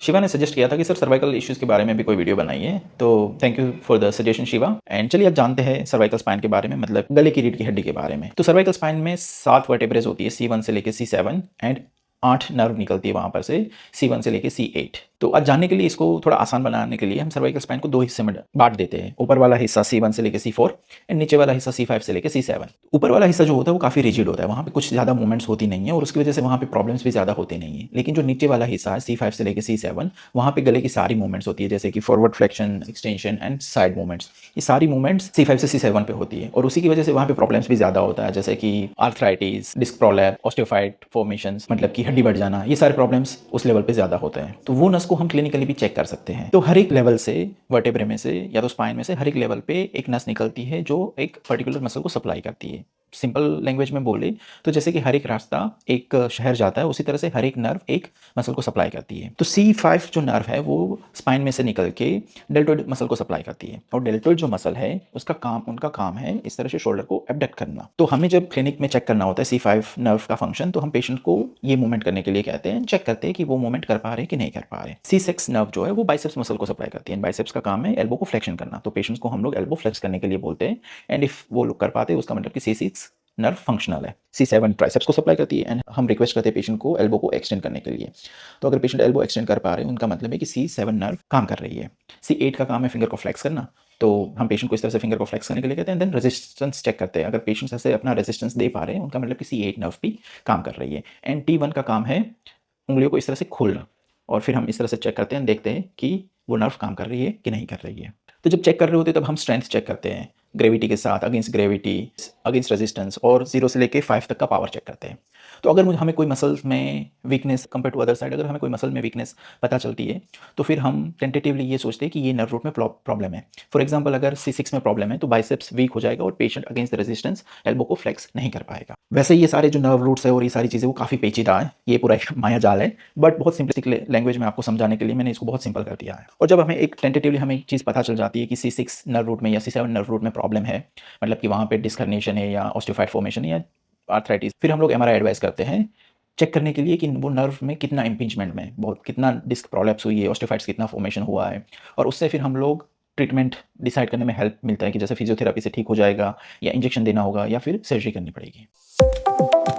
शिवा ने सजेस्ट किया था कि सर सर्वाइकल इश्यूज़ के बारे में भी कोई वीडियो बनाइए, तो thank you for the suggestion Shiva. And चलिए अब जानते हैं सर्वाइकल स्पाइन के बारे में, मतलब गले की रीढ़ की हड्डी के बारे में। तो सर्वाइकल स्पाइन में 7 वर्टेब्रेज होती है, C1 से लेके C7 एंड 8 नर्व निकलती है वहाँ पर से, C1 से लेके C8। तो आज जानने के लिए, इसको थोड़ा आसान बनाने के लिए हम सर्वाइकल स्पाइन को 2 हिस्से में बांट देते हैं। ऊपर वाला हिस्सा C1 से लेके C4 एंड नीचे वाला हिस्सा C5 से लेके C7। ऊपर वाला हिस्सा जो होता है वो काफ़ी रिजिड होता है, वहाँ पे कुछ ज़्यादा मूवमेंट्स होती नहीं है और उसकी वजह से वहाँ पे प्रॉब्लम्स भी ज़्यादा होती नहीं है। लेकिन जो नीचे वाला हिस्सा है C5 से लेके C7, वहाँ पे गले की सारी मूवमेंट्स होती है, जैसे कि forward flexion, extension and side movements. ये सारी मूवमेंट्स C5 से C7 पे होती है और उसी की वजह से वहाँ पे प्रॉब्लम्स भी ज़्यादा होता है, जैसे कि आर्थराइटिस, डिस्क प्रोलैप, ऑस्टियोफाइट फॉर्मेशंस, मतलब कि हड्डी बढ़ जाना। ये सारे प्रॉब्लम्स उस लेवल पे ज़्यादा होते हैं। तो वो नस को हम क्लिनिकली भी चेक कर सकते हैं। तो हर एक लेवल से, वर्टेब्रे में से या तो स्पाइन में से, हर एक लेवल पे एक नस निकलती है जो एक पर्टिकुलर मसल को सप्लाई करती है। सिंपल लैंग्वेज में बोले तो जैसे कि हर एक रास्ता एक शहर जाता है, उसी तरह से हर एक नर्व एक मसल को सप्लाई करती है। तो C5 जो नर्व है वो स्पाइन में से निकल के डेल्टोइड मसल को सप्लाई करती है और डेल्टोइड जो मसल है उनका काम है इस तरह से शोल्डर को एबडक्ट करना। तो हमें जब क्लिनिक में चेक करना होता है C5 नर्व का फंक्शन, तो हम पेशेंट को ये मूवमेंट करने के लिए कहते हैं, चेक करते हैं कि वो मूवमेंट कर पा रहे हैं कि नहीं कर पा रहे। C6 नर्व जो है वो बाइसेप्स मसल को सप्लाई करती है। बाइसेप्स का काम है एल्बो को फ्लेक्शन करना, तो पेशेंट्स को हम लोग एल्बो फ्लेक्स करने के लिए बोलते हैं। एंड इफ वो लोग कर पाते हैं उसका मतलब कि C6 नर्व फंक्शनल है। C7 ट्राइसेप्स को सप्लाई करती है एंड हम रिक्वेस्ट करते हैं पेशेंट को एल्बो को एक्सटेंड करने के लिए। तो अगर पेशेंट एल्बो एक्सटेंड कर पा रहे हैं, उनका मतलब है कि C7 नर्व काम कर रही है। C8 का काम है फिंगर को फ्लेक्स करना, तो हम पेशेंट को इस तरह से फिंगर को फ्लेक्स करने के लिए कहते हैं। देन रेजिस्टेंस चेक करते हैं, अगर पेशेंट्स ऐसे अपना रेजिस्टेंस दे पा रहे हैं, उनका मतलब कि C8 नर्व भी काम कर रही है। एंड T1 का काम है उंगलियों को इस तरह से खोलना, और फिर हम इस तरह से चेक करते हैं, देखते हैं कि वो नर्व काम कर रही है कि नहीं कर रही है। तो जब चेक कर रहे होते हैं तब हम स्ट्रेंथ चेक करते हैं, ग्रेविटी के साथ, अगेंस्ट ग्रेविटी, अगेंस्ट रेजिस्टेंस, और 0 से लेके 5 तक का पावर चेक करते हैं। तो अगर हमें कोई मसल्स में weakness compare to other side, अगर हमें कोई मसल में वीकनेस पता चलती है, तो फिर हम टेंटेटिवली ये सोचते हैं कि ये नर्व रूट में प्रॉब्लम है। फॉर एग्जांपल अगर C6 में प्रॉब्लम है तो बाइसेप्स वीक हो जाएगा और patient against the resistance elbow को फ्लेक्स नहीं कर पाएगा। वैसे ये सारे जो नर्व रूट्स है और ये सारी चीज़ें वो काफ़ी पेचीदा है, ये पूरा एक माया जाल है, बट बहुत सिंपलिस्टिक लैंग्वेज में आपको समझाने के लिए मैंने इसको बहुत सिंपल कर दिया है। और जब हमें एक टेंटेटिवली हमें एक चीज़ पता चल जाती है कि C6 नर्व रूट में या C7 नर्व रूट में प्रॉब्लम है, मतलब कि वहाँ पे डिस्क हर्निएशन है या ऑस्टियोफाइट फॉर्मेशन है या आर्थराइटिस, फिर हम लोग MRI एडवाइस करते हैं चेक करने के लिए कि वो नर्व में कितना इम्पिंजमेंट में, बहुत कितना डिस्क प्रोलैप्स हुई है, ऑस्टियोफाइट्स कितना फॉर्मेशन हुआ है, और उससे फिर हम लोग ट्रीटमेंट डिसाइड करने में हेल्प मिलता है कि जैसे फिजियोथेरेपी से ठीक हो जाएगा या इंजेक्शन देना होगा या फिर सर्जरी करनी पड़ेगी।